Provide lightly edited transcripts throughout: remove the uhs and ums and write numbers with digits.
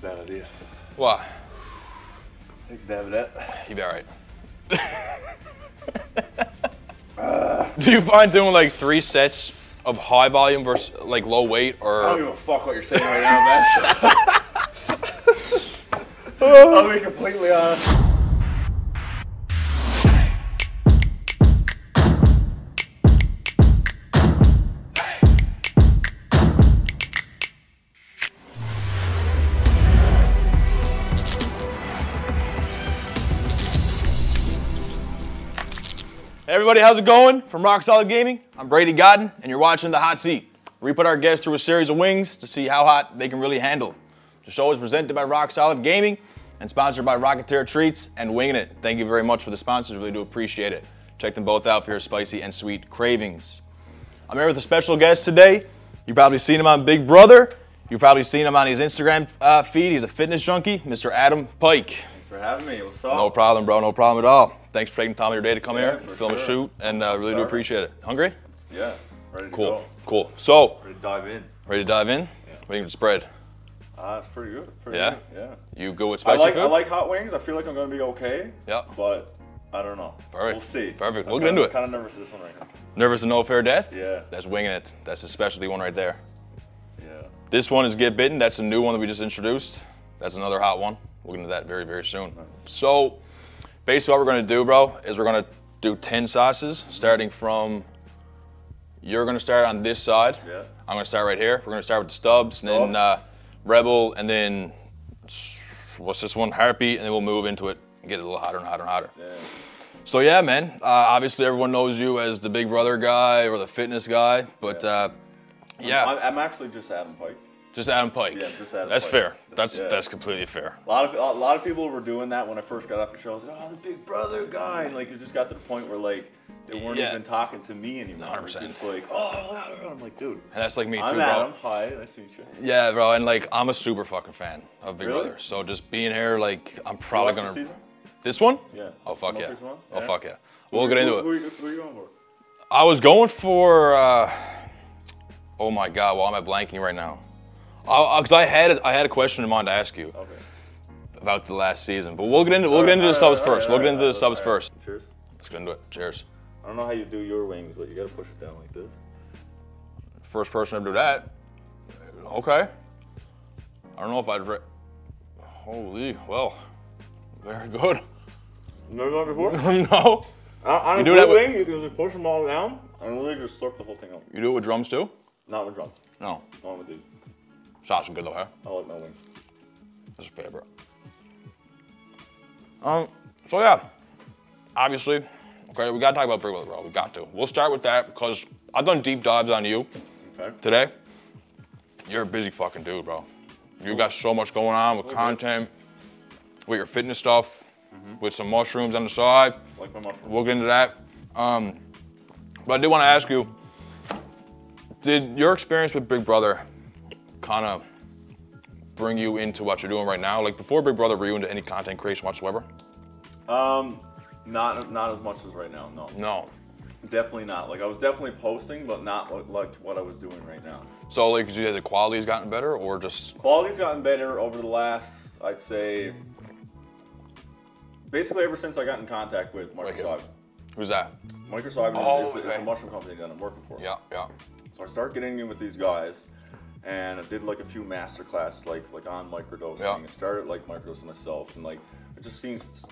bad idea. What? Take a dab of that. You be all right. Do you find doing like 3 sets of high volume versus like low weight, or? I don't give a fuck what you're saying right now, man. I'll be completely honest. Hey everybody, how's it going? From Rock Solid Gaming, I'm Brady Godden, and you're watching The Hot Seat. We put our guests through a series of wings to see how hot they can really handle. The show is presented by Rock Solid Gaming and sponsored by Rocketeer Treats and Winging It. Thank you very much for the sponsors, really do appreciate it. Check them both out for your spicy and sweet cravings. I'm here with a special guest today. You've probably seen him on Big Brother. You've probably seen him on his Instagram feed. He's a fitness junkie, Mr. Adam Pike. Thanks for having me. What's up? No problem, bro. No problem at all. Thanks for taking time of your day to come here and film sure. a shoot, and really do appreciate it. Hungry? Yeah. Ready to Cool. go. Cool. So, Ready to dive in. ready to dive in? Yeah. What do you think of the spread? It's pretty good. Pretty Yeah? good. Yeah. You go with spicy food? I like hot wings. I feel like I'm gonna be okay. Yeah. But I don't know. Perfect. We'll see. Perfect. I'm We'll get into it. kind of nervous for this one right now. Nervous and no fair death? Yeah. That's Winging It. That's a specialty one right there. Yeah. This one is Get Bitten. That's a new one that we just introduced. That's another hot one. We'll get into that very, very soon. Nice. So, basically what we're gonna do, bro, is we're gonna do 10 sauces, starting from, you're gonna start on this side. Yeah. I'm gonna start right here. We're gonna start with the Stubbs, and then Rebel, and then, what's this one? Heartbeat, and then we'll move into it and get it a little hotter and hotter and hotter. Yeah. So yeah, man, obviously everyone knows you as the Big Brother guy or the fitness guy, but yeah. I'm actually just Adam Pike. Just Adam Pike. Yeah, just Adam That's Pike. fair. That's Yeah. that's completely fair. A lot of people were doing that when I first got off the show. I was like, oh, the Big Brother guy, and like it just got to the point where like they weren't Yeah. even talking to me anymore. 100%. It was just like, oh, I'm like, dude. And that's like me too, I'm bro. Adam. Hi, nice to meet you. Yeah, bro, and like I'm a super fucking fan of Big Really? Brother. So just being here, like I'm probably watched gonna. the season? This one? Yeah. Oh fuck Most yeah. recent one? Oh Yeah. fuck yeah. We'll get into it. Who are you going for? I was going for. Oh my god, why am I blanking right now? Because I had a question in mind to ask you Okay. about the last season, but we'll get into the subs first. We'll get into the subs first. Cheers. Let's get into it. Cheers. I don't know how you do your wings, but you gotta push it down like this. First person to do that. Okay. I don't know if I'd. Holy, well, very good. Never done it before? No. On You a do blue that with- wing, you can just push them all down and really just slurp the whole thing out. You do it with drums too? Not with drums. No. Not with these. Shots are good though, huh? I like my wings. That's a favorite. So yeah, obviously, okay, we gotta talk about Big Brother, bro. We got to. We'll start with that because I've done deep dives on you Okay. today. You're a busy fucking dude, bro. You got so much going on with content, with your fitness stuff, with some mushrooms on the side. Like my mushrooms. We'll get into that. But I did want to ask you, did your experience with Big Brother kind of bring you into what you're doing right now? Like before Big Brother, were you into any content creation whatsoever? Not as much as right now. No. No. Definitely not. Like I was definitely posting, but not like what I was doing right now. So like, did you say the quality's gotten better, or just? Quality's gotten better over the last, I'd say, basically ever since I got in contact with Microsoft. Who's that? Microsoft Oh, is okay. the mushroom company that I'm working for. Yeah, yeah. So I started getting in with these guys, and I did like a few master classes, like on microdosing. Yeah. I started like microdosing myself, and like I just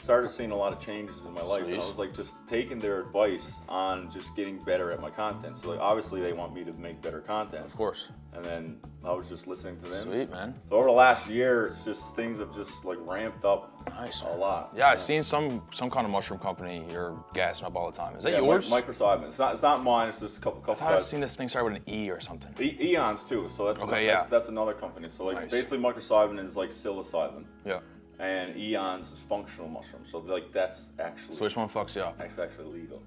started seeing a lot of changes in my life. And I Sweet. was like just taking their advice on just getting better at my content. So like obviously they want me to make better content, Of course. and then I was just listening to them. Sweet, man. So over the last year, it's just things have just like ramped up Nice. a lot. Yeah, I've seen some kind of mushroom company you're gassing up all the time. Is that Yeah, yours? Microsoft. It's not mine. It's just a couple I thought I've guys. seen this thing start with an E or something. Eons too. So that's Okay, yeah. that's another company. So like Nice. basically microsilin is like psilocybin, Yeah. and Eons is functional mushroom. So like that's actually So which one fucks you up? that's actually legal.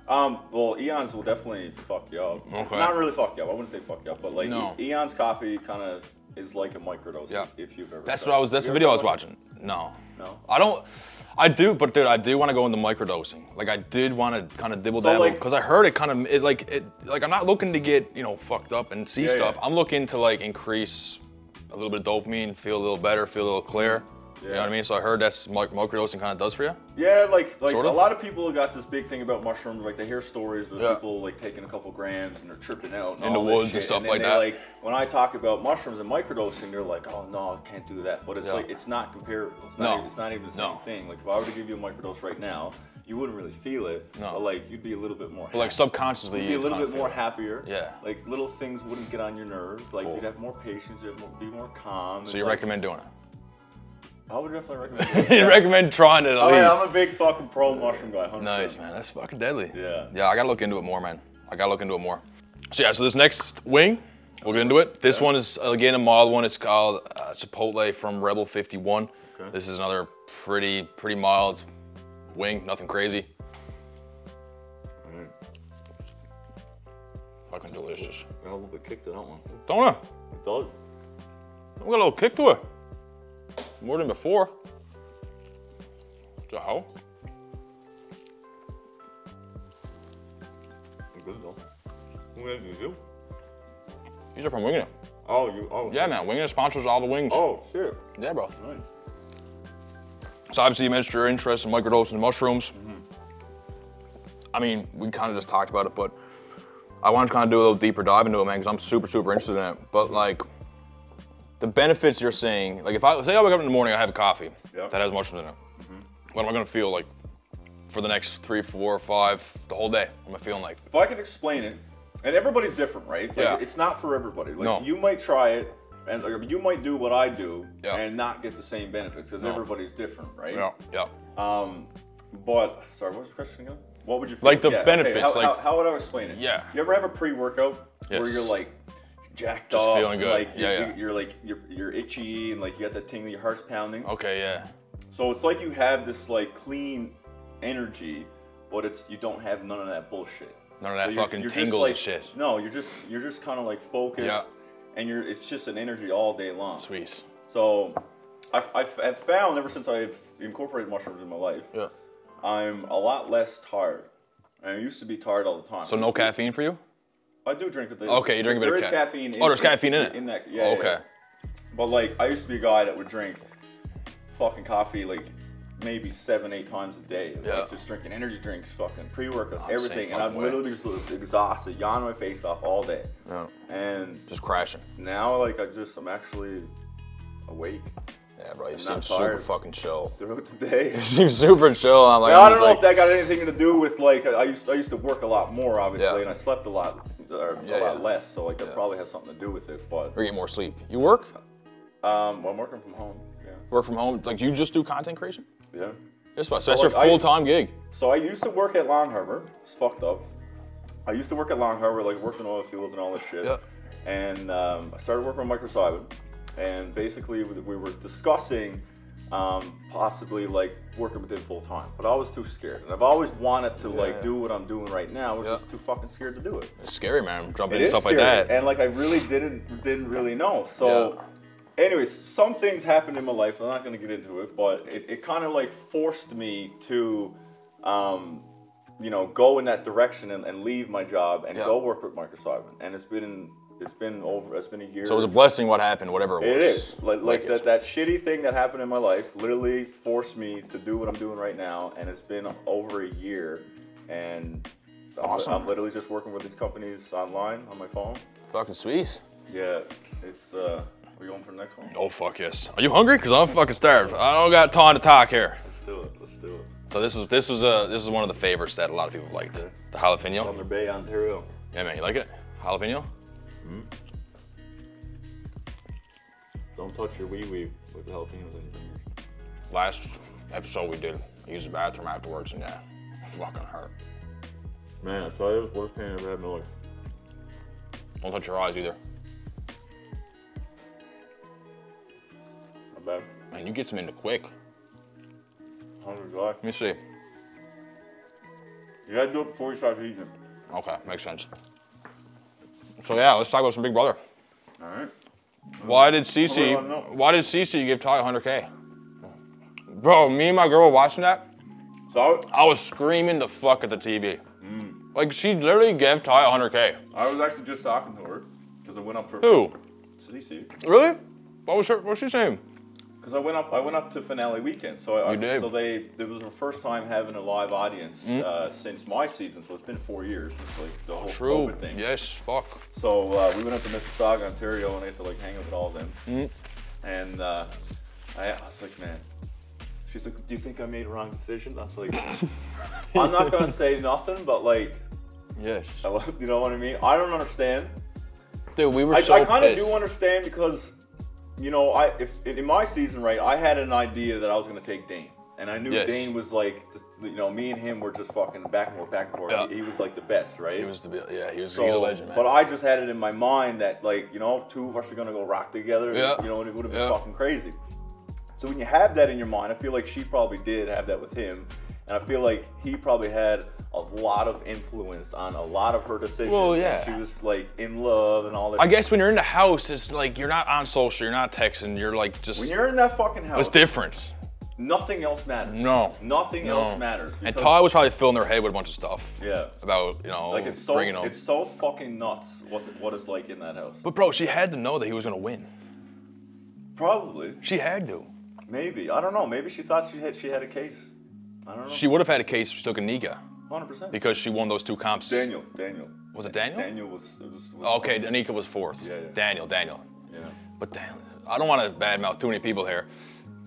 Well, Eons will definitely fuck you up. Okay. Not really fuck you up. I wouldn't say fuck you up, but like No. Eons coffee kind of is like a microdose. Yeah. If you've ever. That's tried what I was. it. That's You the ever video I was tried watching. No. No? I don't. I do, but dude, I do want to go into microdosing. Like I did want to kind of dibble So, dabble like- because I heard it kind of like I'm not looking to get fucked up and see Yeah, stuff. yeah. I'm looking to like increase a little bit of dopamine, feel a little better, feel a little clear. You know what I mean? So I heard that's microdosing kind of does for you. Yeah, like sort a of? lot of people got this big thing about mushrooms. Like they hear stories of people like taking a couple grams and they're tripping out and in the all woods this and shit. stuff like that. Like when I talk about mushrooms and microdosing, they're like, "Oh no, I can't do that." But it's like it's not comparable. It's not even the same thing. Like if I were to give you a microdose right now, you wouldn't really feel it. No. But like you'd be a little bit more. But like subconsciously, you'd be a little bit more happier. Yeah. Like little things wouldn't get on your nerves. Like you'd have more patience. You'd be more calm. So you recommend doing it? I would definitely recommend it. You recommend trying it at least. Yeah, I'm a big fucking pro mushroom guy. 100%. Nice, man. That's fucking deadly. Yeah. Yeah, I gotta look into it more, man. I gotta look into it more. So yeah, so this next wing, we'll get into it. This one is, again, a mild one. It's called Chipotle from Rebel 51. Okay. This is another pretty mild wing, nothing crazy. Fucking delicious. Got a little bit kick to that one. Don't I? It does. We got a little kick to it. More than before. So. Good though. Who is you? These are from Winging It. Oh, you? Oh. Yeah, man. Winging It sponsors all the wings. Oh, shit. Yeah, bro. Nice. So obviously you mentioned your interest in microdosing and mushrooms. I mean, we kind of just talked about it, but I wanted to kind of do a little deeper dive into it, man, because I'm super interested in it. But like, the benefits you're saying, like if I say I wake up in the morning, I have a coffee that has mushrooms in it. What am I gonna feel like for the next 3, 4, 5, the whole day? What am I feeling like? If I could explain it, and everybody's different, right? Like, it's not for everybody. Like you might try it, and like, you might do what I do and not get the same benefits because everybody's different, right? Yeah. But sorry, what was the question again? What would you feel? Like the benefits? Okay. How would I explain it? Yeah. You ever have a pre-workout where you're like jacked just up, feeling good? Like you're like you're itchy and like you got that tingling, your heart's pounding. Okay, yeah. So it's like you have this like clean energy, but you don't have none of that bullshit. None of that fucking you're tingles like, and shit. No, you're just kind of like focused, and it's just an energy all day long. Sweet. So I've found ever since I've incorporated mushrooms in my life, I'm a lot less tired. And I used to be tired all the time. So no caffeine for you? I do drink it. Okay, you drink a bit of caffeine. There's caffeine in it? In that, okay. Yeah. But like, I used to be a guy that would drink fucking coffee like maybe 7, 8 times a day. Like, just drinking energy drinks, fucking pre-workouts, everything. And I'm literally just exhausted, yawning my face off all day. Yeah. And just crashing. Now, like, I'm actually awake. Yeah, bro, you seem super fucking chill. Throughout the day. You seem super chill. I'm like, I don't know if that got anything to do with, like, I used to work a lot more, obviously, and I slept a lot less, so, like, that probably has something to do with it, but... Or get more sleep. You work? Well, I'm working from home, Work from home? Like, you just do content creation? Yeah. Yes, so that's your full-time gig? So I used to work at Long Harbor. It's fucked up. I used to work at Long Harbor, like, working oil fields and all this shit. Yeah. And I started working with microsilent. And basically, we were discussing possibly like working with it full time, but I was too scared. And I've always wanted to like do what I'm doing right now. I was just too fucking scared to do it. It's scary, man. Jumping into stuff like that. And like I really didn't really know. So, anyways, some things happened in my life. I'm not gonna get into it, but it kind of like forced me to, go in that direction and leave my job and go work with microsilent. And it's been a year. So it was a blessing what happened, whatever it was. It is. Like that shitty thing that happened in my life literally forced me to do what I'm doing right now, and it's been over a year, and awesome. I'm literally just working with these companies online on my phone. Fucking sweet. Yeah, it's, are we going for the next one? Oh, fuck yes. Are you hungry? Because I'm fucking starved. I don't got time to talk here. Let's do it. So this is one of the favorites that a lot of people liked. Okay. The jalapeno. Thunder Bay, Ontario. Yeah, man, you like it? Jalapeno? Mm-hmm. Don't touch your wee-wee with the jalapenos or anything. Last episode we did, I used the bathroom afterwards, and yeah, it fucking hurt. Man, I tell you, it was the worst pain I ever had in my life. Don't touch your eyes either. Not bad. Man, you get some into quick. Hungry guy. Let me see. You gotta do it before you start eating it. Okay, makes sense. So yeah, let's talk about some Big Brother. All right. Why did Cece give Ty 100K? Bro, me and my girl were watching that. So I was screaming the fuck at the TV. Like, she literally gave Ty 100K. I was actually just talking to her because I went up for Who? Cece. Really? What was she saying? Because I went up to finale weekend, so You did. so it was the first time having a live audience since my season. So it's been 4 years since like the whole COVID thing. Yes, fuck. So we went up to Mississauga, Ontario, and I had to like hang out with all of them. And I was like, man. She's like, do you think I made a wrong decision? I was like, I'm not gonna say nothing, but like, yes. You know what I mean? I don't understand. Dude, we were I kind of do understand because, you know, in my season, right, I had an idea that I was gonna take Dane, and I knew Dane was like, you know, me and him were just fucking back and forth. Yeah. He was like the best, right? He's a legend, man. But I just had it in my mind that like, you know, two of us are gonna go rock together. Yeah. You know, and it would have been fucking crazy. So when you have that in your mind, I feel like she probably did have that with him, and I feel like he probably had a lot of influence on a lot of her decisions. Well, yeah. And she was like in love and all this. I guess when you're in the house, it's like you're not on social, you're not texting, you're like just. When you're in that fucking house, it's different. Nothing else matters. No. Nothing else matters. And Ty was probably filling their head with a bunch of stuff. Yeah. About, you know, like it's so bringing home. It's so fucking nuts what it's like in that house. But bro, she had to know that he was gonna win. Probably. She had to. Maybe. I don't know. Maybe she thought she had a case. I don't know. She would have had a case if she took Anika. 100%. Because she won those two comps. Daniel. Was it Daniel? Daniel was okay, Anika was fourth. Yeah. Daniel. Yeah. But damn, I don't want to badmouth too many people here.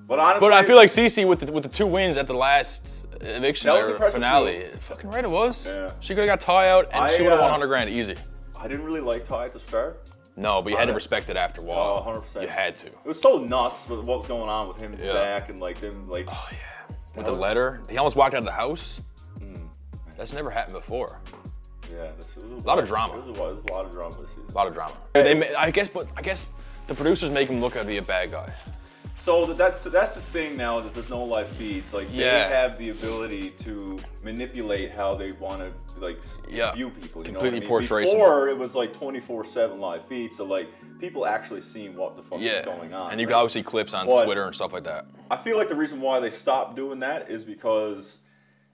But honestly, I feel like Cece with the two wins at the last eviction finale. Too. Fucking right it was. Yeah. She could have got Ty out and she would have won 100 grand easy. I didn't really like Ty at the start. No, but you had to respect it after a while. 100%. You had to. It was so nuts with what was going on with him and Zach and like them like. Oh yeah. With the letter, he almost walked out of the house. That's never happened before. Yeah, a lot of drama. There's a lot of drama this season. A lot of drama. I guess the producers make him look like a bad guy. So that's the thing now that there's no live feeds. Like they have the ability to manipulate how they want to like view people. You Completely know what I mean? portray. Before it was like 24/7 live feeds, so like people actually seeing what the fuck is going on. And you can obviously clips on Twitter and stuff like that. I feel like the reason why they stopped doing that is because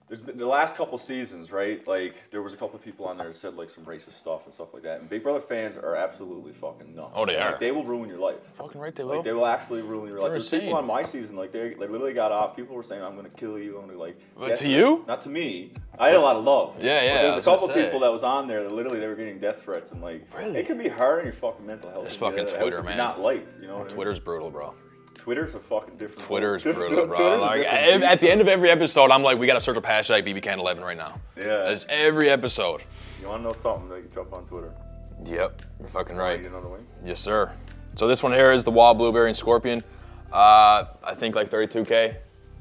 there's been the last couple seasons, right? Like there was a couple of people on there that said like some racist stuff and stuff like that. And Big Brother fans are absolutely fucking nuts. Oh, they are. They will ruin your life. Fucking right, they will. Like they will actually ruin your life. There's insane. people on my season, like they literally got off. People were saying, "I'm gonna kill you." I'm gonna like. To you? Not to me. I had a lot of love. Yeah. But there's a couple people that was on there that literally they were getting death threats and like. Really? It can be hard on your fucking mental health. It's fucking Twitter, man. Not liked, you know. Twitter's brutal, bro. Twitter's a fucking different. Twitter's brutal, bro. Like, at the end of every episode, I'm like, we gotta search up hashtag BBCan11 right now. Yeah. That's every episode. You wanna know something? They can jump on Twitter. Yep, you're fucking right. You know the way? Yes, sir. So this one here is the Wild Blueberry and Scorpion. I think like 32K,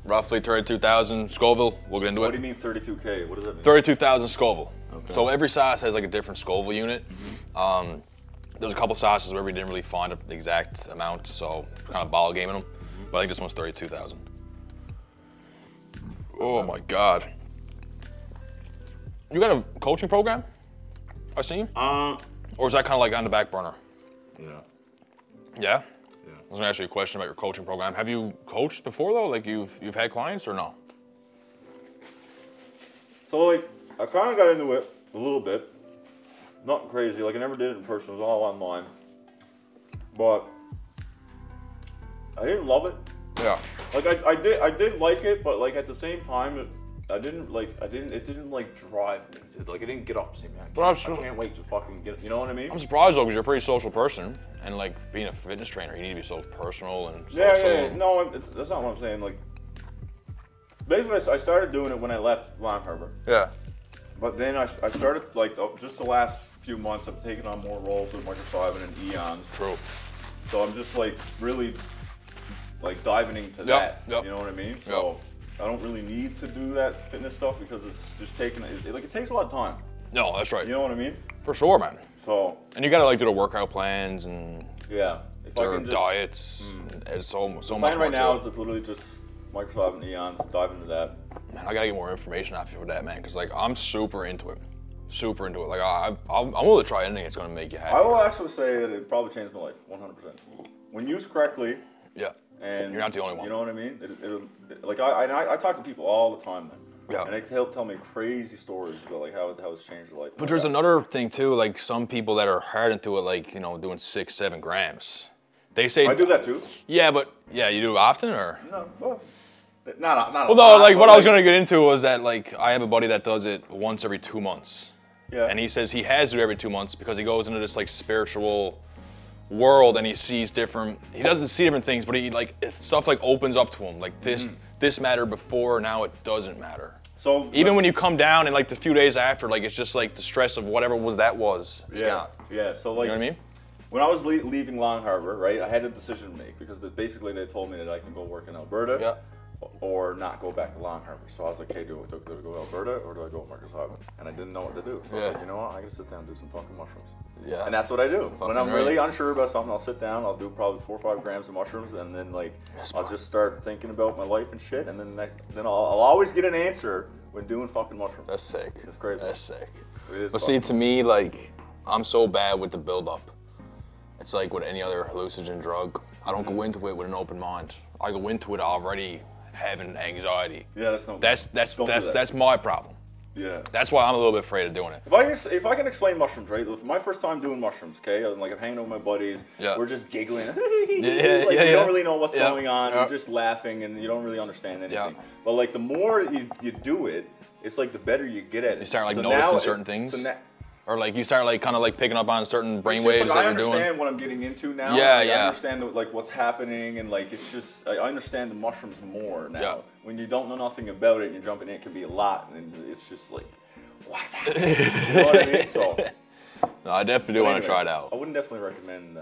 roughly 32,000 Scoville. We'll get into it. What do you mean 32K? What does that mean? 32,000 Scoville. Okay. So every sauce has like a different Scoville unit. There's a couple sauces where we didn't really find the exact amount, so kind of ball gaming them. But I think this one's 32,000. Oh my God. You got a coaching program? I seen? Or is that kind of like on the back burner? Yeah. Yeah? Yeah. I was gonna ask you a question about your coaching program. Have you coached before though? Like you've had clients or no? So like, I kind of got into it a little bit. Not crazy, like I never did it in person, it was all online. But I didn't love it. Yeah. Like I did like it, but like at the same time, it didn't drive me. Like it didn't get up to me. I can't wait to fucking get it. You know what I mean? I'm surprised though, because you're a pretty social person, and like being a fitness trainer, you need to be so personal and social. Yeah. No, that's not what I'm saying. Like, basically, I started doing it when I left Long Harbor. Yeah. But then I started like just the last few months, I've taken on more roles with Microsoft and Eons. True. So I'm just like really like diving into that. You know what I mean? So I don't really need to do that fitness stuff because it's just taking it takes a lot of time. No, that's right. You know what I mean? For sure, man. So. And you gotta like do the workout plans and. Yeah. Their diets. It's so much more. Plan right now is literally just Microsoft and Eons, dive into that. Man, I gotta get more information off you for that, man, because like I'm super into it. Super into it. Like I'm willing to try anything that's gonna make you happy. I will actually say that it probably changed my life, 100%. When used correctly. Yeah. And you're not the only one. You know what I mean? I talk to people all the time, man. Yeah. And they tell me crazy stories about like how it's changed their life. But there's another thing too, like some people that are hard into it, like, you know, doing 6-7 grams. They say... I do that too. Yeah, but... Yeah, you do often, or? No, well, not well, no, like, what I was going to get into was that, like, I have a buddy that does it once every 2 months. Yeah. And he says he has to do it every 2 months because he goes into this, like, spiritual world and he sees different... He doesn't see different things, but he, like, stuff, like, opens up to him. Like, this mattered before, now it doesn't matter. So even when you come down and, like, the few days after, like, it's just, like, the stress of whatever was, it's gone. Yeah, so, like... You know what I mean? When I was leaving Long Harbor, right, I had a decision to make because basically they told me that I can go work in Alberta or not go back to Long Harbor. So I was like, hey, do I go to Alberta or do I go to Marcus Island? And I didn't know what to do. So I was like, you know what, I gotta sit down and do some fucking mushrooms. Yeah. And that's what I do. When I'm really unsure about something, I'll sit down, I'll do probably 4 or 5 grams of mushrooms, and then like I'll just start thinking about my life and shit, and then I'll always get an answer when doing fucking mushrooms. That's sick. It's crazy. That's sick. It is but see, to me, like, I'm so bad with the build-up. It's like with any other hallucinogen drug. I don't go into it with an open mind. I go into it already having anxiety. Yeah, that's no. That's my problem. Yeah. That's why I'm a little bit afraid of doing it. If I can explain mushrooms, right? My first time doing mushrooms, okay? I'm hanging out with my buddies. Yeah. We're just giggling. You don't really know what's going on. You're just laughing and you don't really understand anything. Yeah. But like the more you do it, it's like the better you get at it. You start like noticing certain things. Or like you start like kind of like picking up on certain brain waves that you're doing. I understand what I'm getting into now. Yeah, I understand like what's happening and like it's just I understand the mushrooms more now. Yeah. When you don't know nothing about it and you're jumping in, it can be a lot, and it's just like, what's happening? You know what I mean? So, no, I definitely do want to try it out. I wouldn't definitely recommend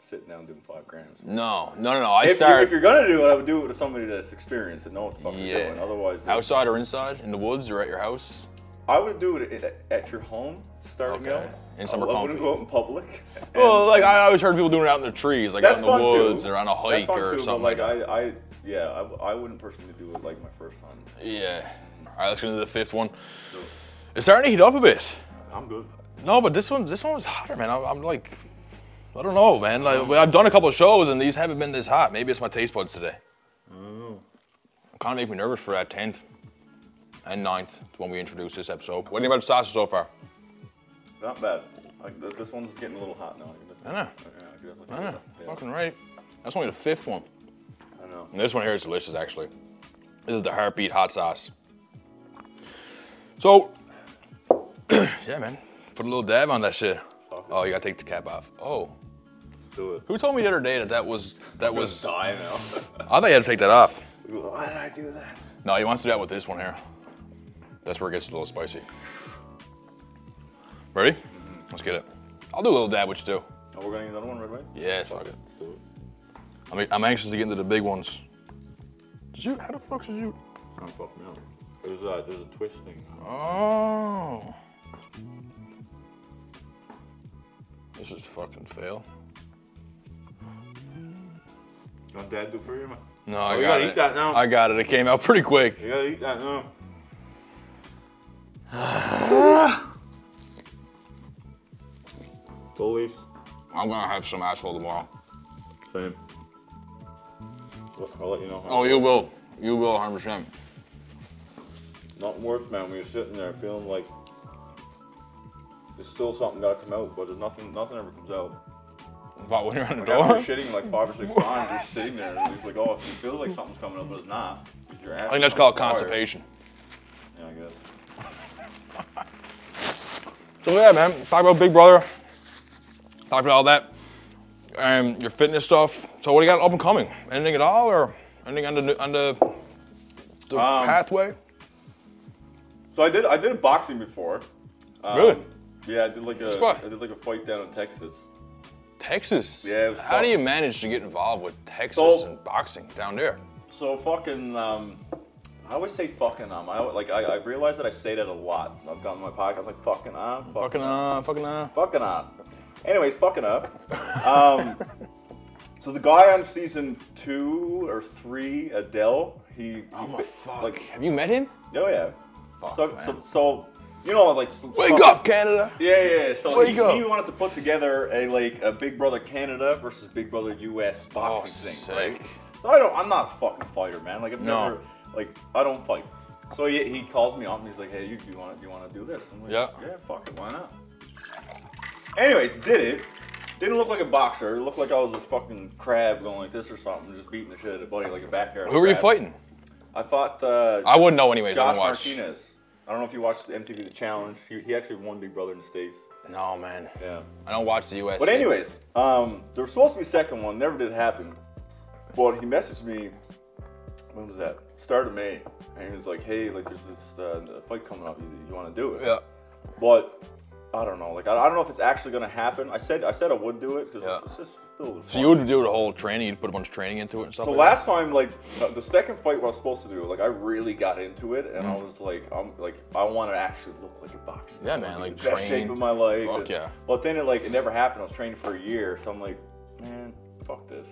sitting down doing 5 grams. No. If you're gonna do it, I would do it with somebody that's experienced and know what the fuck they're doing. Otherwise, outside or inside, in the woods or at your house. I would do it at your home, starting out. In somewhere comfy. I wouldn't go out in public. Well, like I always heard people doing it out in the trees, like out in the woods or on a hike or something like that. I wouldn't personally do it like my first time. Yeah. All right, let's get into the 5th one. Sure. It's starting to heat up a bit. I'm good. No, but this one was hotter, man. I'm like, I don't know, man. Like, I've done a couple of shows and these haven't been this hot. Maybe it's my taste buds today. Kind of make me nervous for that 10th and 9th when we introduce this episode. What do you think about the sausage so far? Not bad. Like this one's getting a little hot now. I know. I know. Yeah. Fucking right. That's only the 5th one. I know. And this one here is delicious, actually. This is the Heartbeat hot sauce. So, yeah, man. Put a little dab on that shit. Oh, you gotta take the cap off. Oh. Let's do it. Who told me the other day that was? Die now. I thought you had to take that off. Why did I do that? No, he wants to do that with this one here. That's where it gets a little spicy. Ready? Let's get it. I'll do a little dab with you too. Oh, we're gonna get another one right away? Yeah, it's all good. Let's do it. I'm anxious to get into the big ones. How the fuck did you? Oh, fuck me up. There's a twist thing. Oh. This is fucking fail. Don't Dad do for you, man? No, I got it. You gotta eat that now. I got it. It came out pretty quick. You gotta eat that now. Gold leaves. I'm gonna have some asshole tomorrow. Same. I'll let you know. Oh, you will. You will, 100%. Nothing worse, man, when you're sitting there feeling like there's still something gotta come out, but there's nothing ever comes out. About when you're on the Like door? after you're shitting like 5 or 6 times, you're sitting there and it's like, oh, it feels like something's coming out, but it's not. Your ass I think that's called constipation. Yeah, I guess. So yeah, man, talk about Big Brother. Talk about all that. Your fitness stuff. So what do you got up and coming? Anything at all, or anything on the pathway? So I did boxing before. Really? Yeah, I did like a fight down in Texas. Texas? Yeah. It was How do you manage to get involved with Texas and boxing down there? So fucking, I always say fucking I realized that I say that a lot. I've gotten my podcast like fucking fucking Anyways, fucking up. So the guy on season 2 or 3, Adele, fuck. Have you met him? Oh yeah. Fuck, so you know, like wake up, Canada. Yeah. So wake up. He wanted to put together a Big Brother Canada versus Big Brother US boxing thing, right? So I'm not a fucking fighter, man. Like I've never, I don't fight. So he calls me up and he's like, hey, you want to do this? I'm like, yeah, fuck it, why not? Anyways, did it. Didn't look like a boxer. It looked like I was a fucking crab going like this or something, just beating the shit out of buddy like a backyard. Who were you fighting? I fought. I wouldn't know anyways. Josh I don't watch. Martinez. I don't know if you watched the MTV The Challenge. He actually won Big Brother in the States. No, man. Yeah. I don't watch the US. But anyways, there was supposed to be a second one. Never did happen. But he messaged me. When was that? Start of May. And he was like, hey, like there's this fight coming up. You want to do it? Yeah. But I don't know. Like I don't know if it's actually going to happen. I said I would do it because it's just still fun. So you would do the whole training? You'd put a bunch of training into it and stuff? So like last time, like the second fight, what I was supposed to do, like I really got into it, and I was like, I want to actually look like a boxer. Yeah, man, like the best shape of my life. Fuck yeah. But then it never happened. I was training for a year, so I'm like, man, fuck this.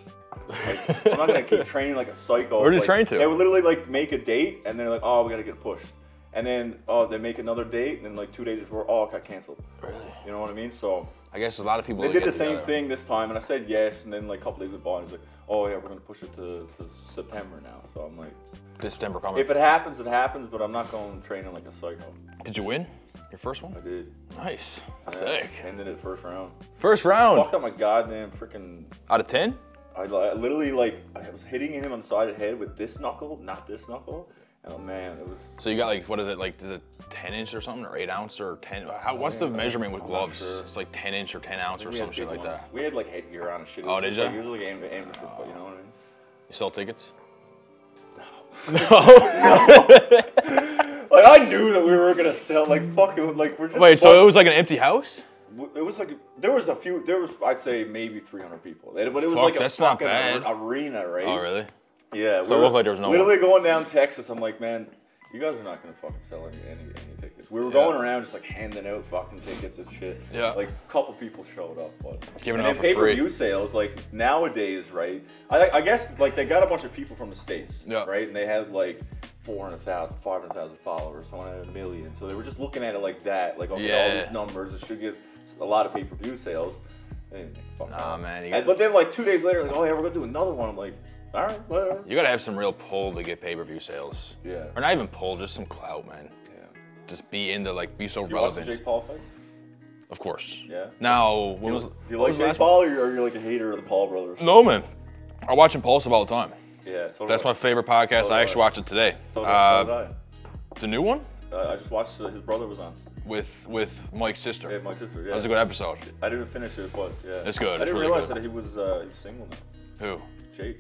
Like, I'm not gonna keep training like a psycho. Where did you train to? They would literally like make a date, and then they're like, oh, we gotta get pushed. And then, they make another date, and then like 2 days before, it got canceled. Really? You know what I mean? So I guess a lot of people. They did the same thing this time, and I said yes, and then like a couple days went by, and he's like, oh yeah, we're gonna push it to September now. So I'm like, this September coming. if it happens, it happens, but I'm not going training like a psycho. Did you win your first one? I did. Nice. Yeah, Sick. Ended it first round. First round. Fucked up my goddamn freaking. Out of 10? I literally I was hitting him on the side of the head with this knuckle, not this knuckle. Oh man, it was. So you got like, what is it, like, is it 10 inch or something, or 8 ounce or 10? What's the measurement with gloves? Sure. It's like 10 inch or 10 ounce or some shit like that. We had like headgear on and shit. Oh, did you? Like, it was like amateur, you know what I mean? You sell tickets? Like I knew that we were gonna sell fucking we're just. Wait, so it was like an empty house? It was like there was I'd say maybe 300 people, but it was Fuck, like a that's not fucking bad. Arena, right? Oh really? Yeah. So it looked like there was no literally going down Texas. I'm like, man, you guys are not gonna fucking sell any tickets. We were going around just like handing out fucking tickets and shit. Yeah. Like a couple people showed up, but giving and it up then for free. pay-per-view sales nowadays, right? I guess like they got a bunch of people from the States, right? And they had like 400,000, 500,000 followers, someone had 1 million. So they were just looking at it like that, like okay, all these numbers, it should get a lot of pay-per-view sales. Man. But then like 2 days later, like, oh yeah, we're gonna do another one. I'm like, all right, whatever. You gotta have some real pull to get pay-per-view sales. Yeah. Or not even pull, just some clout, man. Yeah. Just be be so you relevant. watch the Jake Paul fights? Of course. Yeah. Now, Do you like Jake Paul, or are you like a hater of the Paul brothers? No, man. I watch Impulsive all the time. Yeah. So That's my favorite podcast. So I actually watched it today. So did I. The new one? I just watched his brother was on. With Mike's sister. Yeah, my sister. Yeah. That was a good episode. I didn't finish it, but yeah. It's good. I didn't really realize good. that he was single now. Who? Jake.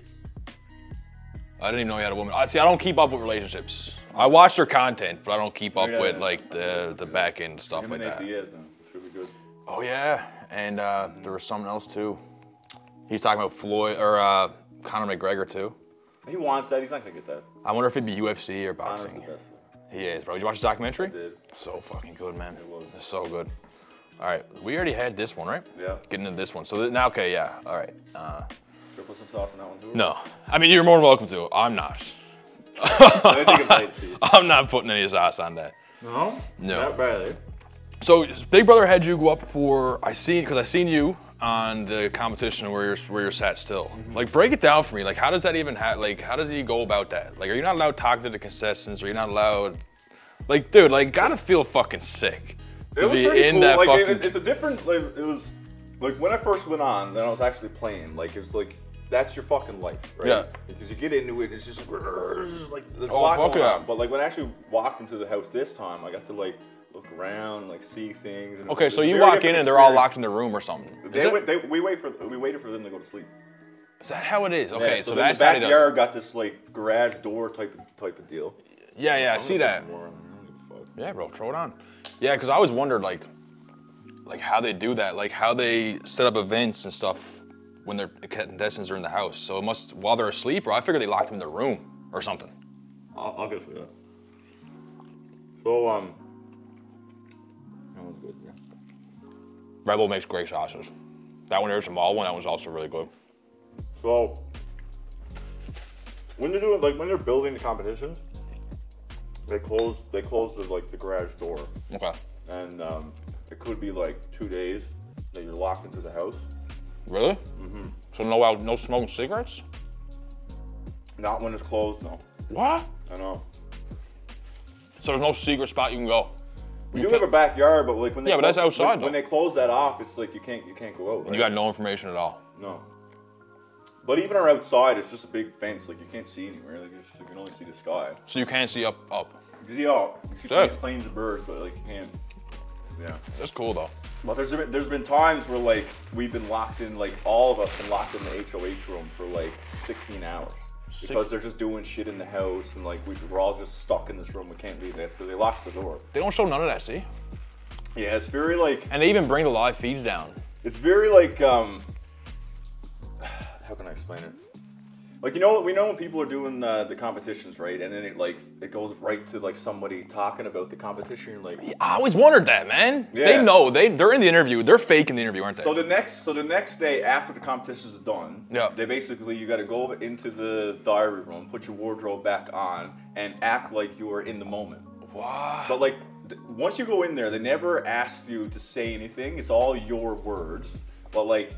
I didn't even know he had a woman. See, I don't keep up with relationships. I watch their content, but I don't keep up with like the back end stuff Him like and that. Nate Diaz now. Should be good. Oh yeah, and there was something else too. He's talking about Floyd or Conor McGregor too. He wants that. He's not gonna get that. I wonder if it'd be UFC or Conor's boxing. the best. He is, bro. Did you watch the documentary? I did. So fucking good, man. It was. It's so good. All right, we already had this one, right? Yeah. Getting into this one. So now, okay, yeah. All right. Should I put some sauce on that one too? No, I mean you're more than welcome to. I'm not. I think it might be. I'm not putting any sauce on that. No. No. Not badly. So Big Brother had you go up for I seen you on the competition where you're sat still. Mm-hmm. Like break it down for me. Like how does that even how does he go about that? Like are you not allowed to talk to the contestants? Are you not allowed? Like dude, like gotta feel fucking sick to be in cool. that fucking. It's a different. Like, it was like when I first went on, then I was actually playing. Like it was like that's your fucking life, right? Yeah. Because you get into it, it's just like there's a Oh, lot fuck going yeah. on. But like when I actually walked into the house this time, I got to like look around, like see things. And Okay, so you walk in and they're all locked in their room or something. We waited for them to go to sleep. Is that how it is? Okay, Yeah, so then that's the how he does backyard it. got this like garage door type of deal. Yeah, I see that. Yeah, bro, throw it on. Yeah, because I always wondered like how they do that, like how they set up events and stuff when their contestants are in the house. So it must while they're asleep, or I figure they lock them in their room or something. I'll go for that. So that was good. Yeah. Rebel makes great sauces. That one there's a mall one. That one's also really good. So when they're doing when they're building the competitions, they close the garage door. Okay. And it could be like 2 days that you're locked into the house. Really? Mm-hmm. So no smoking cigarettes? Not when it's closed, no. What? I know. So there's no secret spot you can go? We do have a backyard, but like when they but that's outside. When they close that off, it's like you can't go out. Right? You got no information at all. No. But even our outside, it's just a big fence. Like you can't see anywhere. Like you can only see the sky. So you can't see up. You see planes of birds, but like you can't. Yeah. That's cool though. But there's been times where like we've been locked in, like all of us been locked in the HOH room for like 16 hours. Because they're just doing shit in the house, and like we're all just stuck in this room. We can't leave it, so they lock the door. They don't show none of that, see? Yeah, it's very like. And they even bring the live feeds down. It's very like how can I explain it? Like we know when people are doing the competitions, right? And then it goes right to like somebody talking about the competition. You're like, I always wondered that, man. Yeah. They know they're in the interview. They're faking the interview, aren't they? So the next day after the competition is done, they basically you got to go into the diary room, put your wardrobe back on, and act like you are in the moment. Wow. But like once you go in there, they never ask you to say anything. It's all your words. But like.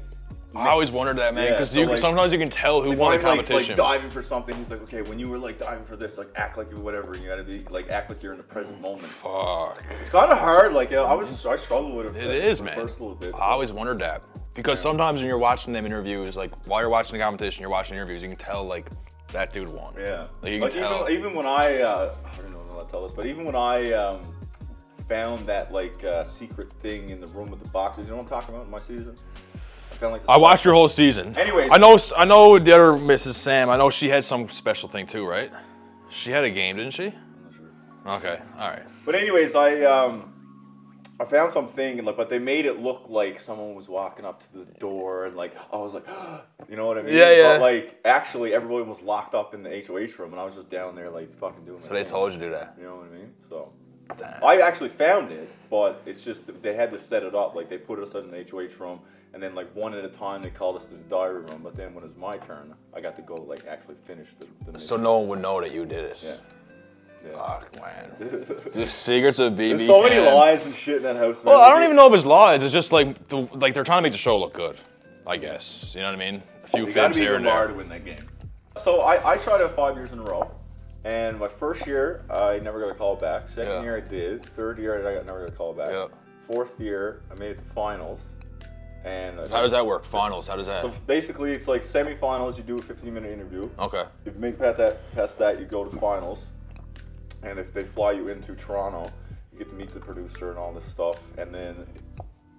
I always wondered that, man, because sometimes you can tell who won the competition. Like diving for something, he's like, okay, when you were like diving for this, like act like you whatever, and you gotta be like act like you're in the present moment. Fuck. It's kind of hard. Like I struggle with it. It is, man. First little bit. I always wondered that because sometimes when you're watching them interviews, like while you're watching the competition, you're watching interviews, you can tell like that dude won. Yeah. Like you can tell. Even when I don't know how to tell this, but even when I found that like secret thing in the room with the boxes, you know what I'm talking about in my season. I watched your whole season. Anyways. I know the other Mrs. Sam, I know she had some special thing too, right? She had a game, didn't she? I'm not sure. Okay, all right. But anyways, I found something, but they made it look like someone was walking up to the door, and like I was like, you know what I mean? Yeah. But like actually, everybody was locked up in the HOH room, and I was just down there like fucking doing. So they told you to do that. You know what I mean? So. Damn. I actually found it, but it's just they had to set it up. Like they put us in the HOH room, and then like one at a time they called us to the diary room. But then when it was my turn, I got to go like actually finish the So no one would know that you did it. Yeah. Fuck, man. The secrets of BB. There's so many lies and shit in that house. Well, I don't even know if it's lies. It's just like they're trying to make the show look good. I guess you know what I mean. A few fibs here and there. To win that game. So I tried out 5 years in a row. And my first year, I never got a call back. Second year, I did. Third year, I never got a call back. Fourth year, I made it to finals. And how does that work? Finals? How does that? So basically, it's like semifinals. You do a 15-minute interview. Okay. If you make past that, you go to finals. And if they fly you into Toronto, you get to meet the producer and all this stuff. And then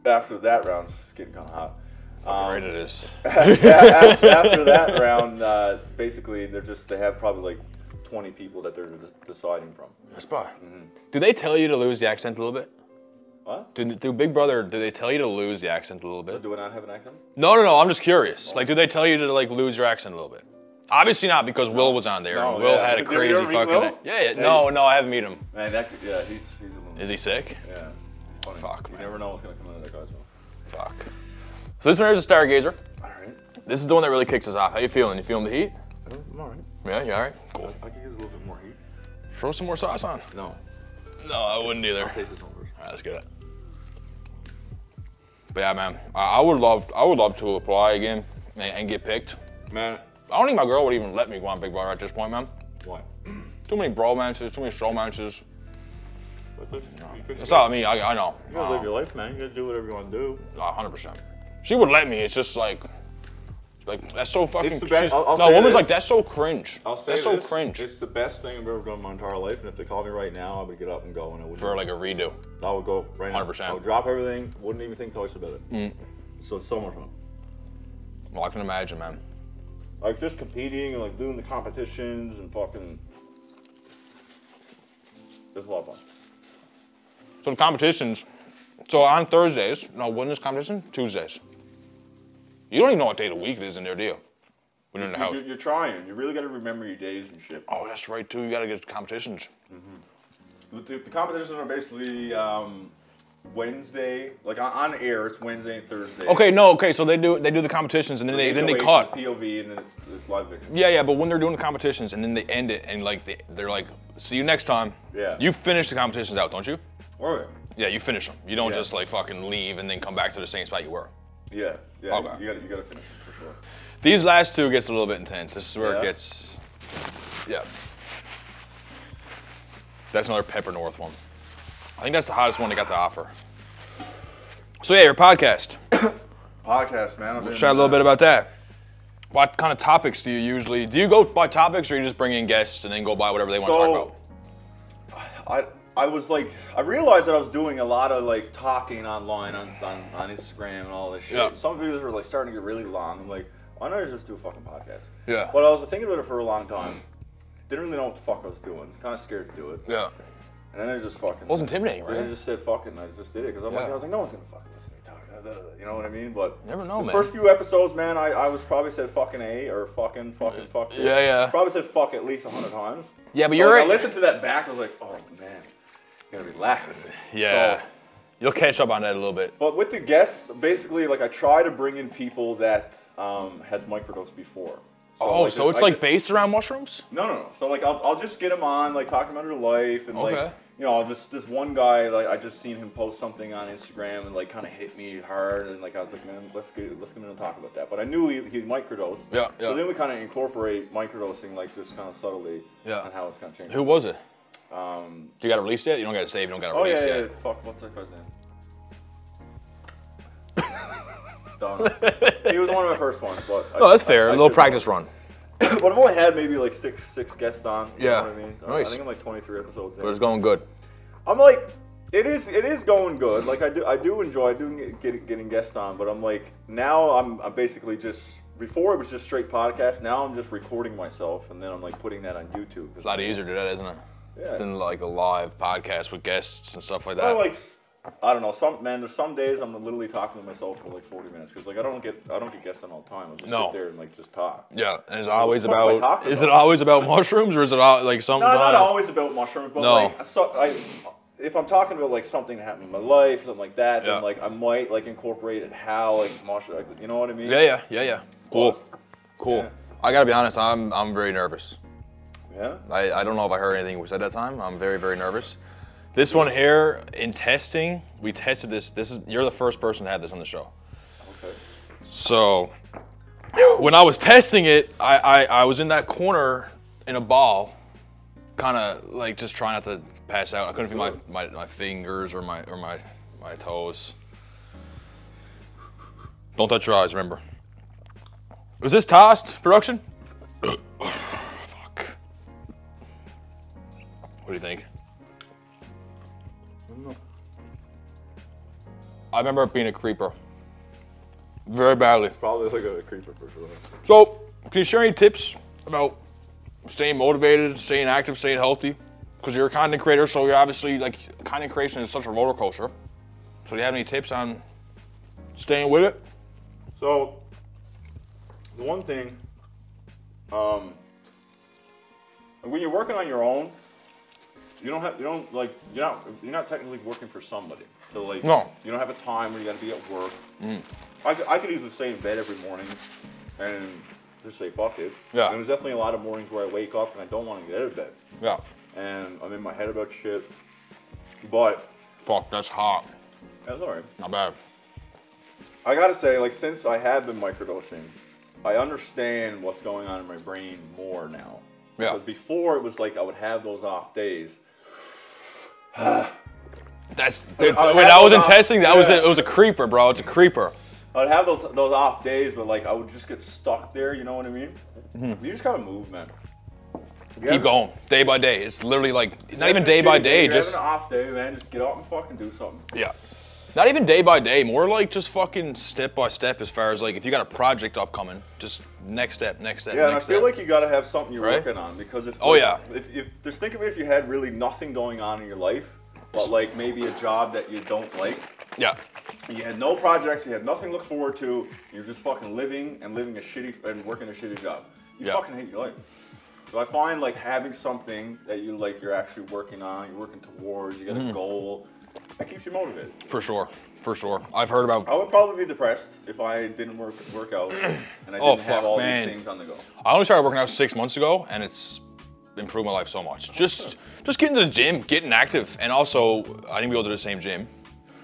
after that round, it's getting kind of hot. Fucking right it is. After that round, basically, they have probably like 20 people that they're deciding from. That's probably. Mm-hmm. Do they tell you to lose the accent a little bit? What? Do Big Brother, do they tell you to lose the accent a little bit? So do I not have an accent? No, I'm just curious. Like, do they tell you to like lose your accent a little bit? Obviously not, because Will was on there. No, and Will had a crazy fucking. Will? Yeah. No, I haven't met him. Man, he's a little. Is he sick? Yeah, he's funny. Fuck, you man. never know what's gonna come out of that guy's mouth. Fuck. So this one here's a Stargazer. All right. This is the one that really kicks us off. How you feeling? You feeling the heat? I'm all right. Yeah, you all right? Cool. I could use a little bit more heat. Throw some more sauce on. No, I wouldn't either. I'll taste this one first. All right, let's get it. But yeah, man, I would love to apply again and get picked. Man, I don't think my girl would even let me go on Big Brother at this point, man. why? Too many bromances, too many showmances. That's That's not me. I know. You gotta live your life, man. You gotta do whatever you want to do. 100%. She would let me. It's just like that's so fucking. It's the best. No, woman's like that's so cringe. That's so cringe. It's the best thing I've ever done in my entire life, and if they called me right now, I would get up and go, and I would. For like a redo. I would go right now. 100%. I would drop everything. Wouldn't even think twice about it. So it's so much fun. Well, I can imagine, man. Like just competing and like doing the competitions and fucking. It's a lot of fun. So the competitions. So on Thursdays, when is competition? Tuesdays. You don't even know what day of the week it is in there, do you? When you're in the house. You're trying. You really got to remember your days and shit. Oh, that's right too. You got to get competitions. The competitions are basically Wednesday, like on air. It's Wednesday and Thursday. Okay. So they do the competitions and then they cut. POV and then it's live fiction. Yeah. But when they're doing the competitions and then they end it and like they're like, see you next time. Yeah. You finish the competitions out, don't you? Oh yeah. Yeah, you finish them. You don't just like fucking leave and then come back to the same spot you were. Yeah. Okay. You gotta finish them for sure. These last two gets a little bit intense. This is where it gets. Yeah. That's another Pepper North one. I think that's the hottest one they got to offer. So yeah, your podcast. Podcast, man. Let's chat a little bit about that. What kind of topics do you go by topics, or you just bring in guests and then go by whatever they want to talk about? I was like, I realized that I was doing a lot of like talking online on Instagram and all this shit. Yeah. Some videos were like starting to get really long. I'm like, why not just do a fucking podcast? Yeah. But I was thinking about it for a long time. Didn't really know what the fuck I was doing. Kind of scared to do it. Yeah. And then I just fucking... It was intimidating, right? I just said fucking, I just did it. Because I was like, no one's going to fucking listen to me talk. You know what I mean? But you never know, man. The first few episodes, man, I was probably said fucking A or fucking. Yeah. Probably said fuck at least 100 times. Yeah, but so you're right. I listened to that back, I was like, oh, man. I'm going to relax. Yeah. So, you'll catch up on that a little bit. But with the guests, basically, like, I try to bring in people that has microdosed before. So, it's like based around mushrooms? No. So like I'll just get them on, like talking about their life and okay. like, you know, this one guy, like I just seen him post something on Instagram and like kind of hit me hard, and like I was like, man, let's get in and talk about that. But I knew he microdosed. Yeah. So then we kind of incorporate microdosing like just kind of subtly on how it's kind of changed. Who was it? Do you got to release it? You don't got to save. You don't got to release yet. Yeah. Fuck, what's that guy's name? He was one of my first ones, but that's fair. A little practice run. But I've only had maybe like six guests on. You know what I mean? Nice. I think I'm like 23 episodes in. But it's going good. I'm like, it is going good. Like I do enjoy getting guests on, but I'm like, now I'm basically just, before it was just straight podcast. Now I'm just recording myself and then I'm like putting that on YouTube. It's a lot easier to do that, isn't it? Yeah. Than like a live podcast with guests and stuff like that. Well, like, I don't know. There's some days I'm literally talking to myself for like 40 minutes because like I don't get guests on all the time. I'll just sit there and like just talk. Yeah, and it's always about. Is it always about mushrooms, or is it like something? No, not always about mushrooms, but like if I'm talking about like something that happened in my life, something like that, then like I might like incorporate it how like mushroom. You know what I mean? Yeah. Cool. Yeah. I gotta be honest. I'm very nervous. Yeah. I don't know if I heard anything we said that time. I'm very, very nervous. This one here, in testing, we tested this. You're the first person to have this on the show. Okay. So, when I was testing it, I was in that corner in a ball, kind of like just trying not to pass out. I couldn't feel my fingers or my toes. Don't touch your eyes, remember. Was this tossed, production? Fuck. What do you think? I remember it being a creeper. Very badly. Probably like a creeper for sure. So, can you share any tips about staying motivated, staying active, staying healthy? Because you're a content creator, so you're obviously, like, content creation is such a roller coaster. So do you have any tips on staying with it? So, the one thing, when you're working on your own, you're not technically working for somebody. So like, no. You don't have a time where you got to be at work. I could easily stay in bed every morning and just say fuck it. Yeah. And there's definitely a lot of mornings where I wake up and I don't want to get out of bed. Yeah. And I'm in my head about shit. But fuck, that's hot. That's alright. Not bad. I gotta say, like, since I have been microdosing, I understand what's going on in my brain more now. Yeah. Because before it was like I would have those off days. When I was in testing, it was a creeper, bro. It's a creeper. I'd have those off days, but like I would just get stuck there. You know what I mean? Mm-hmm. You just gotta move, man. Keep going, day by day. It's literally like not even day by day. Just having an off day, man. Just get out and fucking do something. Yeah. Not even day by day. More like just fucking step by step. As far as like if you got a project upcoming, just next step. Yeah, and I feel like you gotta have something you're working on because if just think of it if you had really nothing going on in your life. But like maybe a job that you don't like. Yeah. You had no projects, you had nothing to look forward to. You're just fucking living a shitty and working a shitty job. You fucking hate your life. So I find like having something that you like, you're actually working on, you're working towards, you got a goal. That keeps you motivated. For sure. I've heard about. I would probably be depressed if I didn't work out and I didn't have all these things on the go. I only started working out 6 months ago, and it's improved my life so much. Just getting to the gym, getting active, and also I think we go to the same gym.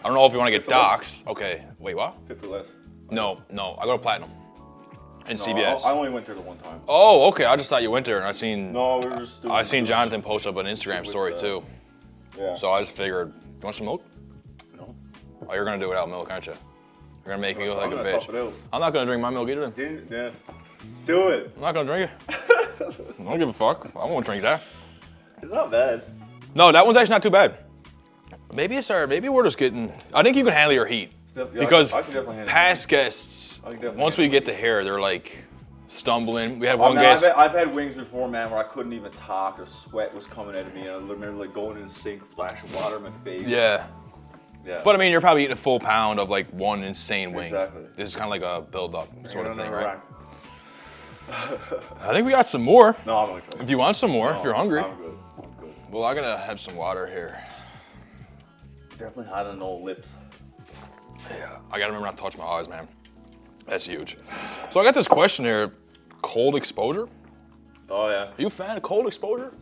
I don't know if you want to get doxxed. Okay, wait, what? Fit for less. No, I go to Platinum in CBS. I only went there the one time. Oh, okay. I just thought you went there, and I seen. No, we were just doing. I seen Jonathan post up an Instagram story too. Yeah. So I just figured, you want some milk? No. Oh, you're gonna do it without milk, aren't you? You're gonna make me look like a tough it out. bitch. I'm not gonna drink my milk either. Yeah. Do it. I'm not gonna drink it. I don't give a fuck. I won't drink that. It's not bad. No, that one's actually not too bad. Maybe we're just getting. I think you can handle your heat because I can definitely handle past guests, once we get to here, they're like stumbling. We had one man, guest. I've had wings before, man, where I couldn't even talk. The sweat was coming out of me, and I remember like going in the sink, flashing water in my face. Yeah. Yeah. But I mean, you're probably eating a full pound of like one insane wing. Exactly. This is kind of like a build-up sort of thing, right? Rack. I think we got some more. No, I'm gonna try. If you want some more, if you're hungry. I'm good. Well, I'm gonna have some water here. Definitely hot on the old lips. Yeah, I gotta remember not to touch my eyes, man. That's huge. So I got this question here, cold exposure? Oh yeah. Are you a fan of cold exposure?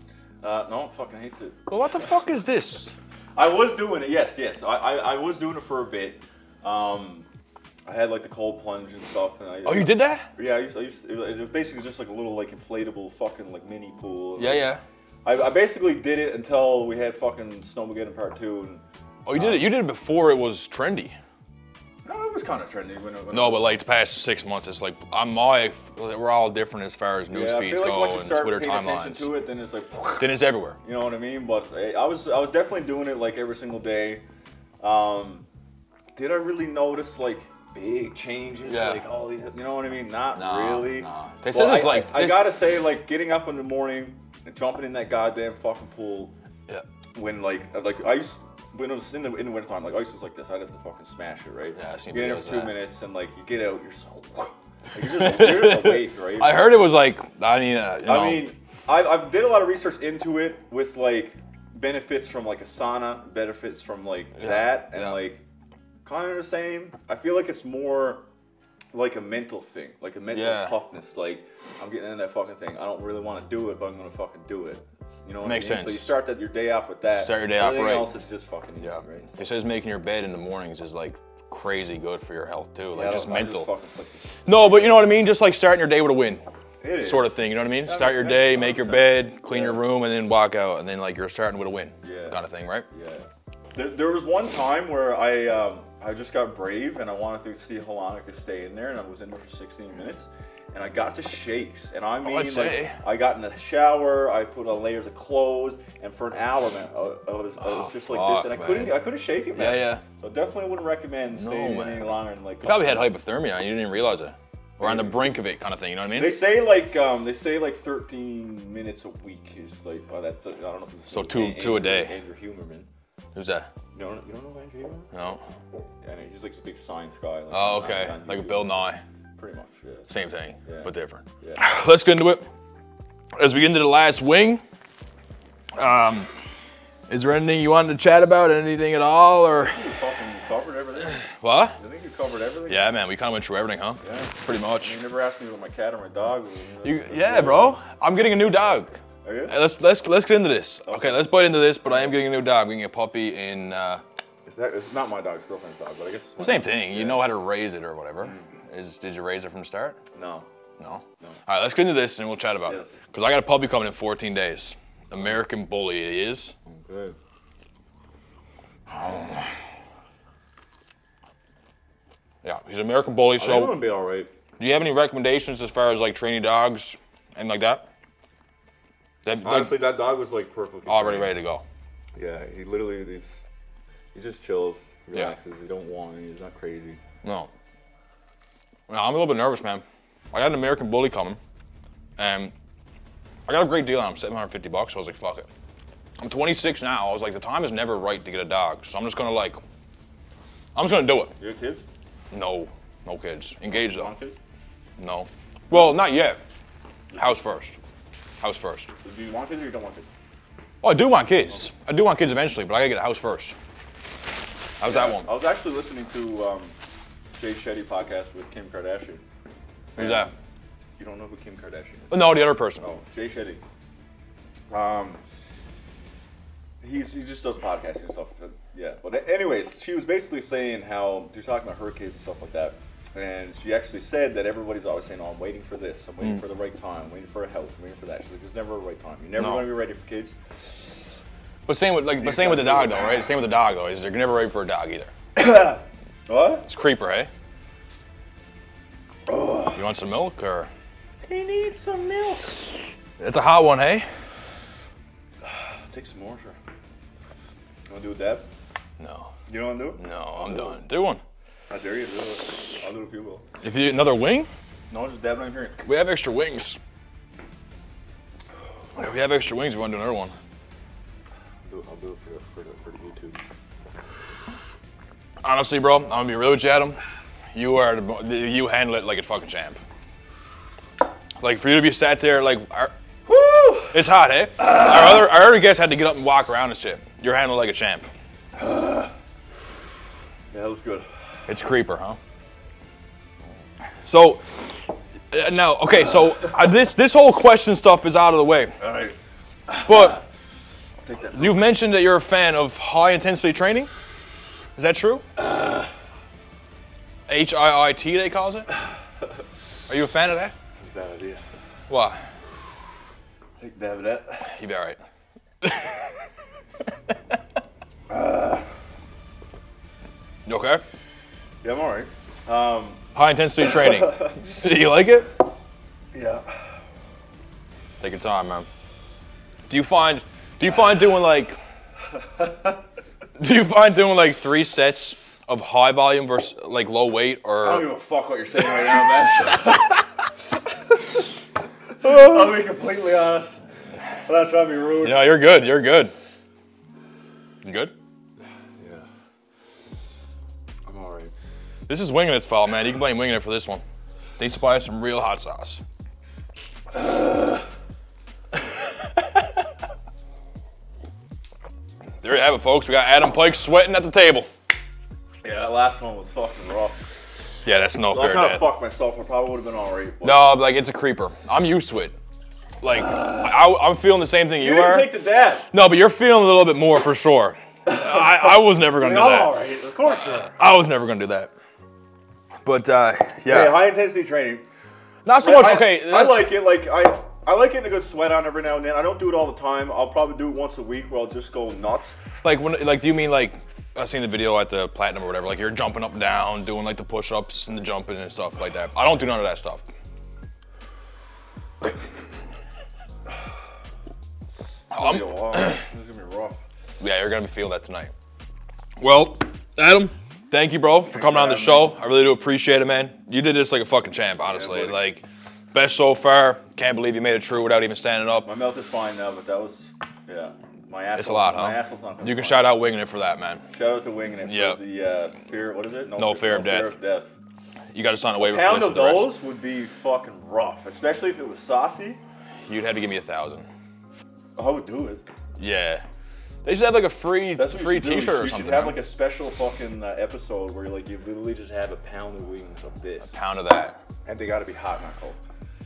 No, fucking hates it. Well, what the fuck is this? I was doing it, yes. I was doing it for a bit. I had like the cold plunge and stuff. And Oh, you did that? Yeah, it was basically just like a little like inflatable fucking like mini pool. Yeah. I basically did it until we had fucking Snowmageddon Part 2. And, Oh, you did it. You did it before it was trendy. no, it was kind of trendy. No, but like the past 6 months, it's like we're all different as far as news I feeds feel like go once you and start Twitter paying attention timelines. to it, then it's like, Then it's everywhere. you know what I mean? But I was definitely doing it like every single day. Did I really notice like big changes? Yeah. Like all these, you know what I mean? Not Nah, really. nah. They Well, says it's like I gotta say, like getting up in the morning and jumping in that goddamn fucking pool. Yeah. When like I used. When it was in the winter time, like ice was like this, I'd have to fucking smash it, right? Yeah, I've seen get in videos for of 2 that. minutes, and like you get out, you're so like, you're just awake, right? I heard it was like I mean, I did a lot of research into it with like benefits from like a sauna, benefits from like that, and like kind of the same. I feel like it's more like a mental thing, like a mental toughness. Like I'm getting in that fucking thing. I don't really want to do it, but I'm gonna fucking do it. You know what Makes I mean? sense. So you start your day off with that. Start your day off Everything right. else is just fucking easy, right? They says making your bed in the mornings is like crazy good for your health too, like just I mental. Just No, but you know what I mean? Just like starting your day with a win. It is. Sort of thing, you know what I mean? Start your day, make your bed, clean your room, and then walk out, and then like you're starting with a win, kind of thing, right? Yeah. There was one time where I just got brave and I wanted to see how long I could stay in there, and I was in there for 16 minutes, and I got to shakes, and I mean, I got in the shower, I put on layers of clothes, and for an hour, man, I was just like this, and I couldn't shake it, man. Yeah. So definitely wouldn't recommend staying in any longer. And like you probably had hypothermia, and you didn't even realize it. Or on the brink of it, kind of thing. You know what I mean? They say like 13 minutes a week is like I don't know if it's so two a day. Andrew Huberman. Who's that? You don't know Andrew Huberman? No. Yeah, I mean, he's like this big science guy. Like, Oh, okay. Like a Bill Nye. Pretty much. Yeah. Same thing, but different. Yeah. Let's get into it. As we get into the last wing, is there anything you wanted to chat about? Anything at all, or? You fucking covered everything. What? I think you covered everything. Yeah, man, we kind of went through everything, huh? Yeah. Pretty much. You never asked me about my cat or my dog. Yeah, bro. I'm getting a new dog. Are you? Hey, let's get into this. Okay, let's bite into this. But I am getting a new dog. I'm getting a puppy in. It's not my dog's girlfriend's dog, but I guess it's the same thing. You know how to raise it or whatever. Did you raise it from the start? No. No. All right, let's get into this and we'll chat about it. Because I got a puppy coming in 14 days. American Bully it is. Okay. Yeah, he's an American Bully. So, I'm gonna be all right. Do you have any recommendations as far as like training dogs and like that? Honestly, that dog was like perfect. Already ready to go. Yeah, he literally he just chills, relaxes. He don't want any. He's not crazy. No. Well, I'm a little bit nervous, man. I got an American Bully coming, and I got a great deal on him, $750. So I was like, fuck it. I'm 26 now. I was like, the time is never right to get a dog, so I'm just gonna do it. You have kids? No kids. Engaged though. Want kids? No. Well, not yet. House first. Do you want kids or you don't want kids? Oh, I do want kids. I do want kids eventually, but I gotta get a house first. How's that one? I was actually listening to Jay Shetty podcast with Kim Kardashian. Who's that? You don't know who Kim Kardashian is? Oh, no, the other person. Oh, Jay Shetty. He just does podcasting and stuff. But anyways, she was basically saying how you're talking about her kids and stuff like that. And she actually said that everybody's always saying, "Oh, I'm waiting for this. I'm waiting for the right time. I'm waiting for a house. I'm waiting for that." She's like, "There's never a right time. You're never going to be ready for kids." But same with the dog though, right? Same with the dog though. Is you're never ready for a dog either. What? It's creeper, hey? Oh. You want some milk or? He needs some milk. It's a hot one, hey? Take some more, sure. You want to do a dab? No. You don't want to do it? No, I'm done. Do one. I dare you to do it. I'll do it if you will. If you another wing? No, just dab it on your drink. We have extra wings. If we have extra wings, we want to do another one. I'll do it for the YouTube. Honestly, bro, I'm gonna be real with you, Adam. You handle it like a fucking champ. Like for you to be sat there, like, it's hot, eh? Our other guests had to get up and walk around and shit. You're handling like a champ. Yeah, that looks good. It's creeper, huh? So now, okay, so this whole question stuff is out of the way. All right. But you've mentioned that you're a fan of high intensity training. Is that true? HIIT, they calls it. Are you a fan of that? Bad idea. Why? Take a dab of that. You'll be all right. You okay? Yeah, I'm all right. High intensity training. Do you like it? Yeah. Take your time, man. Do you find doing like 3 sets of high volume versus like low weight, or? I don't give a fuck what you're saying right now, man. I'll be completely honest. I'm not trying to be rude. No, you're good. You're good. You good? Yeah. I'm all right. This is Winging It's fault, man. You can blame Winging It for this one. They supply us some real hot sauce. There you have it, folks. We got Adam Pike sweating at the table. Yeah, that last one was fucking rough. Yeah, that's no fair, I kind Dad. of fucked myself. I probably would have been all right. No, like it's a creeper. I'm used to it. Like I'm feeling the same thing you are. You didn't take the dab. No, but you're feeling a little bit more for sure. I was never gonna do that. I'm all right. Of course not. I was never gonna do that. But yeah. Hey, high intensity training. Not so much. Okay. I like it. Like I like getting a good sweat on every now and then. I don't do it all the time. I'll probably do it once a week where I'll just go nuts. Like do you mean like I seen the video at the Platinum or whatever? Like you're jumping up and down, doing like the push-ups and the jumping and stuff like that. I don't do none of that stuff. It's gonna be rough. Yeah, you're gonna be feeling that tonight. Well, Adam, thank you, bro, for coming on the show. I really do appreciate it, man. You did this like a fucking champ, honestly. Yeah, like, best so far. Can't believe you made it through without even standing up. My mouth is fine now, but that was, yeah. My asshole, it's a lot, huh? My asshole's not gonna You can shout out Winging It for that, man. Shout out to Winging It for the fear, what is it? No fear of death. You got to sign a waiver for pound this. of those would be fucking rough, especially if it was saucy. You'd have to give me 1,000. I would do it. Yeah. They should have like a free T-shirt or something. You should have like a special fucking episode where like you literally just have a pound of wings of this. A pound of that. And they gotta be hot, not cold.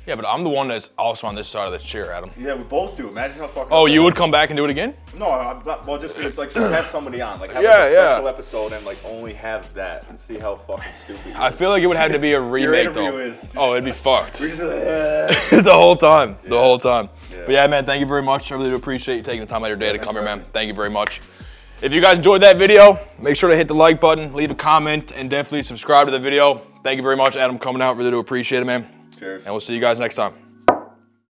Yeah, but I'm the one that's also on this side of the chair, Adam. Yeah, we both do. Imagine how fucking... Oh, you would come back and do it again? No, I'm not, well, just means like have somebody on, like have like a special episode and like only have that and see how fucking stupid. I feel like it would have to be a remake though. Oh, it'd be fucked. The whole time, the whole time. Yeah. But yeah, man, thank you very much. I really do appreciate you taking the time out of your day to come here, man. Thank you very much. If you guys enjoyed that video, make sure to hit the like button, leave a comment, and definitely subscribe to the video. Thank you very much, Adam, coming out. Really do appreciate it, man. Cheers. And we'll see you guys next time.